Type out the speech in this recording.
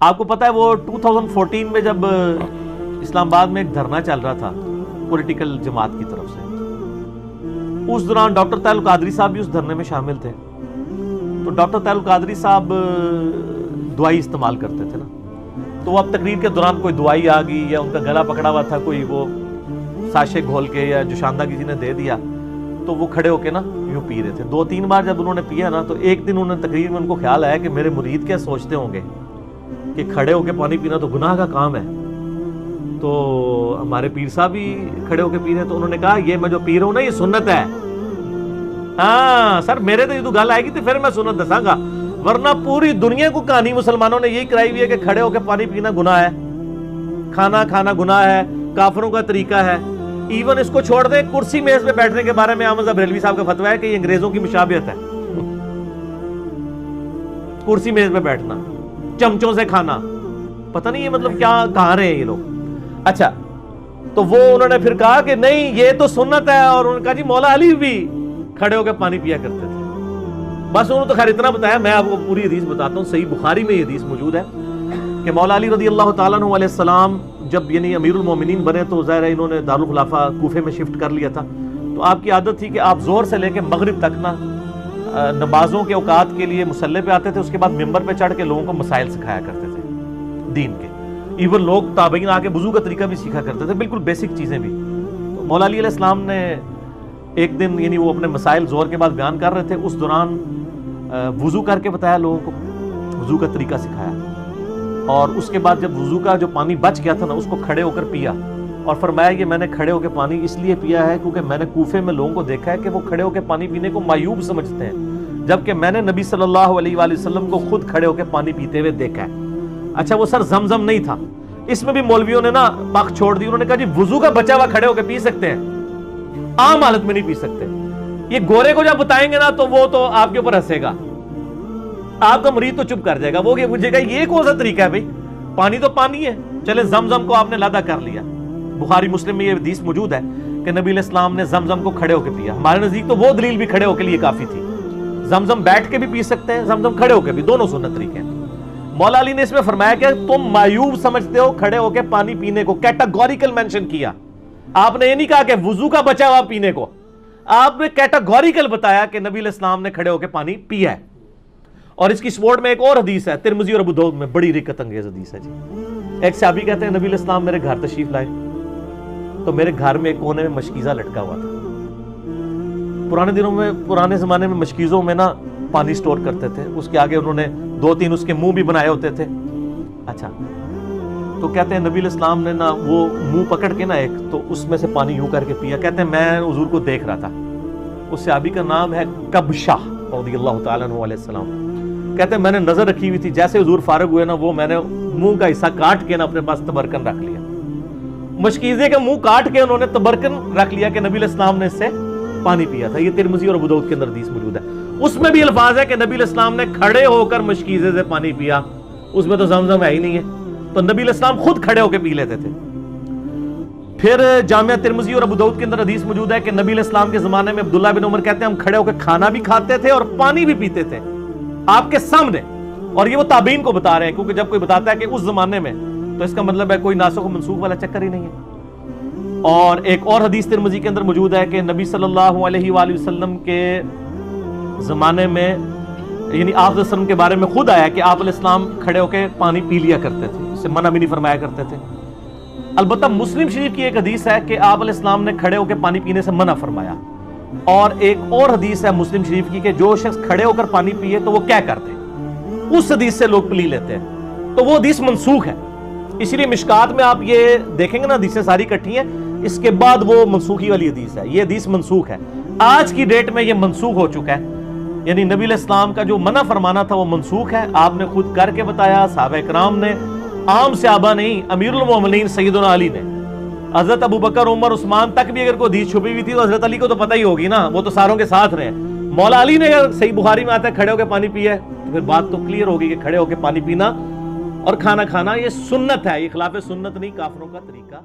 آپ کو پتا ہے وہ 2014 میں جب اسلام آباد میں ایک دھرنا چل رہا تھا پولیٹیکل جماعت کی طرف سے، اس دوران ڈاکٹر طاہر القادری صاحب بھی اس دھرنے میں شامل تھے. تو ڈاکٹر طاہر القادری صاحب دوائی استعمال کرتے تھے نا، تو وہ اب تقریر کے دوران کوئی دوائی آ گئی یا ان کا گلا پکڑا ہوا تھا، کوئی وہ ساشے گھول کے یا جوشاندہ کسی نے دے دیا، تو وہ کھڑے ہو کے نا یوں پی رہے تھے. 2-3 بار جب انہوں نے پیا نا، تو ایک دن انہوں نے تقریر میں ان کو خیال آیا کہ میرے مرید کیا سوچتے ہوں گے کہ کھڑے ہو کے پانی پینا تو گناہ کا کام ہے. تو ہمارے پیر صاحب بھی کھڑے ہو کے پی رہے ہیں، تو انہوں نے کہا یہ میں جو پی رہا ہوں نا یہ سنت ہے. ہاں سر میرے تو یہ تو گل آئے گی تو پھر میں سنت دساں گا، ورنہ پوری دنیا کو کہانی مسلمانوں نے یہی کرائی ہوئی ہے کہ کھڑے ہو کے پانی پینا گناہ ہے، کھانا کھانا گناہ ہے، کافروں کا طریقہ ہے. ایون اس کو چھوڑ دیں، کرسی میز پہ بیٹھنے کے بارے میں احمد بریلوی صاحب کا فتویٰ ہے کہ یہ انگریزوں کی مشابہت ہے. کرسی میز پہ بیٹھنا، چمچوں سے کھانا، پتہ نہیں یہ مطلب کیا کہا رہے ہیں یہ لوگ. اچھا تو وہ انہوں نے پھر کہا کہ نہیں یہ تو سنت ہے، اور انہوں نے کہا جی مولا علی بھی کھڑے ہو کے پانی پیا کرتے تھے. بس انہوں نے تو خیر اتنا بتایا، میں آپ کو پوری حدیث بتاتا ہوں. صحیح بخاری میں یہ حدیث موجود ہے کہ مولا علی رضی اللہ تعالیٰ عنہ علیہ السلام جب یعنی امیر المومنین بنے تو ظاہر ہے انہوں نے دارالخلافہ کوفے میں شفٹ کر لیا تھا. تو آپ کی عادت تھی کہ آپ زور سے لے کے مغرب تک نا نمازوں کے اوقات کے لیے مصلی پہ آتے تھے، اس کے بعد ممبر پہ چڑھ کے لوگوں کو مسائل سکھایا کرتے تھے دین کے. ایون لوگ تابعین آ کے وضو کا طریقہ بھی سیکھا کرتے تھے، بالکل بیسک چیزیں بھی. تو مولا علی علیہ السلام نے ایک دن یعنی وہ اپنے مسائل زور کے بعد بیان کر رہے تھے، اس دوران وضو کر کے بتایا لوگوں کو، وضو کا طریقہ سکھایا. اور اس کے بعد جب وضو کا جو پانی بچ گیا تھا نا، اس کو کھڑے ہو کر پیا، اور فرمایا یہ میں نے کھڑے ہو کے پانی اس لیے پیا ہے کیونکہ میں نے کوفے میں لوگوں کو دیکھا ہے کہ وہ کھڑے ہو کے پانی پینے کو معیوب سمجھتے ہیں، جبکہ میں نے نبی صلی اللہ علیہ وآلہ وسلم کو خود کھڑے ہو کے پانی پیتے ہوئے دیکھا ہے. اچھا وہ سر زمزم نہیں تھا، اس میں بھی مولویوں نے نا پک چھوڑ دی. انہوں نے کہا جی وضو کا بچا ہوا کھڑے ہو کے پی سکتے ہیں، عام حالت میں نہیں پی سکتے. یہ گورے کو جب بتائیں گے نا تو وہ تو آپ کے اوپر ہنسے گا، آپ کا مرید تو چپ کر جائے گا، وہ پوچھے گا یہ کون سا طریقہ ہے بھائی، پانی تو پانی ہے. چلے زمزم کو آپ نے لادا کر لیا. بخاری مسلم میں یہ حدیث موجود ہے کہ نبی علیہ السلام نے زمزم کو کھڑے ہو کے پیا. ہمارے نزدیک تو وہ دلیل بھی کھڑے ہو کے لیے کافی تھی. زمزم بیٹھ کے بھی پی سکتے ہیں، زمزم کھڑے ہو کے بھی، دونوں سنت طریقے ہیں. مولا علی نے اس میں فرمایا کہ تم معیوب سمجھتے ہو کھڑے ہو کے پانی پینے کو، کیٹاگوریکل مینشن کیا. آپ نے یہ نہیں کہا کہ وضو کا بچا ہوا پینے کو، آپ نے کیٹاگوریکل بتایا کہ نبی علیہ السلام نے کھڑے ہو کے پانی پیا ہے. اور اس کی سپورٹ میں ایک اور حدیث ہے ترمذی اور ابو داؤد میں، بڑی رکت انگیز حدیث ہے جی. ایک صحابی کہتے ہیں نبی علیہ السلام میرے گھر تشریف لائے تو میرے گھر میں ایک کونے میں مشکیزہ لٹکا ہوا تھا. پرانے دنوں میں، پرانے زمانے میں مشکیزوں میں نا پانی سٹور کرتے تھے، اس کے آگے انہوں نے 2-3 اس کے منہ بھی بنائے ہوتے تھے. اچھا تو کہتے ہیں نبی علیہ السلام نے نا وہ منہ پکڑ کے نا ایک تو اس میں سے پانی یوں کر کے پیا. کہتے ہیں میں حضور کو دیکھ رہا تھا. اس صحابی کا نام ہے کبشہ رضی اللہ تعالیٰ عنہ علیہ السلام. کہتے ہیں میں نے نظر رکھی ہوئی تھی، جیسے حضور فارغ ہوئے نا وہ میں نے منہ کا حصہ کاٹ کے نا اپنے پاس تبرکن رکھ لیا. مشکیزے کا منہ کاٹ کے انہوں نے تبرکن رکھ لیا کہ نبی علیہ السلام نے اس سے پانی پیا تھا. یہ ترمذی اور ابو داؤد کے اندر حدیث موجود ہے. اس میں بھی الفاظ ہے کہ نبی علیہ السلام نے کھڑے ہو کر مشکیزے سے پانی پیا. اس میں تو زمزم ہے ہی نہیں ہے، تو نبی علیہ السلام خود کھڑے ہو کے پی لیتے تھے. پھر جامعہ ترمذی اور ابو داؤد کے اندر حدیث موجود ہے کہ نبی علیہ السلام کے زمانے میں عبداللہ بن عمر کہتے ہیں ہم کھڑے ہو کے کھانا بھی کھاتے تھے اور پانی بھی پیتے تھے آپ کے سامنے. اور یہ وہ تابعین کو بتا رہے ہیں، کیونکہ جب کوئی بتاتا ہے کہ اس زمانے میں تو اس کا مطلب ہے کوئی ناسخ و منسوخ والا چکر ہی نہیں ہے. اور ایک اور حدیث ترمذی کے اندر موجود ہے کہ نبی صلی اللہ علیہ وآلہ وسلم کے زمانے میں یعنی آپ علیہ السلام کے بارے میں خود آیا کہ آپ علیہ السلام کھڑے ہو کے پانی پی لیا کرتے تھے، اس سے منع بھی نہیں فرمایا کرتے تھے. البتہ مسلم شریف کی ایک حدیث ہے کہ آپ علیہ السلام نے کھڑے ہو کے پانی پینے سے منع فرمایا. اور ایک اور حدیث ہے مسلم شریف کی کہ جو شخص کھڑے ہو کر پانی پیے تو وہ کیا کرتے، اس حدیث سے لوگ پلی لیتے ہیں، تو وہ حدیث منسوخ ہے. اسی لیے مشکات میں آپ یہ دیکھیں گے نا حدیثیں ساری کٹھی ہیں، اس کے بعد وہ منسوخی والی حدیث ہے. یہ حدیث منسوخ ہے، آج کی ڈیٹ میں یہ منسوخ ہو چکا ہے. یعنی نبی علیہ السلام کا جو منع فرمانا تھا وہ منسوخ ہے. آپ نے خود کر کے بتایا، صحابہ کرام نے، عام صحابہ نہیں، امیر المومنین سیدنا علی نے، حضرت ابو بکر عمر عثمان تک بھی اگر کوئی حدیث چھپی ہوئی تھی تو حضرت علی کو تو پتہ ہی ہوگی نا، وہ تو ساروں کے ساتھ رہے. مولا علی نے اگر صحیح بخاری میں آتا ہے کھڑے ہو کے پانی پیا ہے تو پھر بات تو کلیئر ہوگی کہ کھڑے ہو کے پانی پینا اور کھانا کھانا یہ سنت ہے، یہ خلاف سنت نہیں، کافروں کا طریقہ.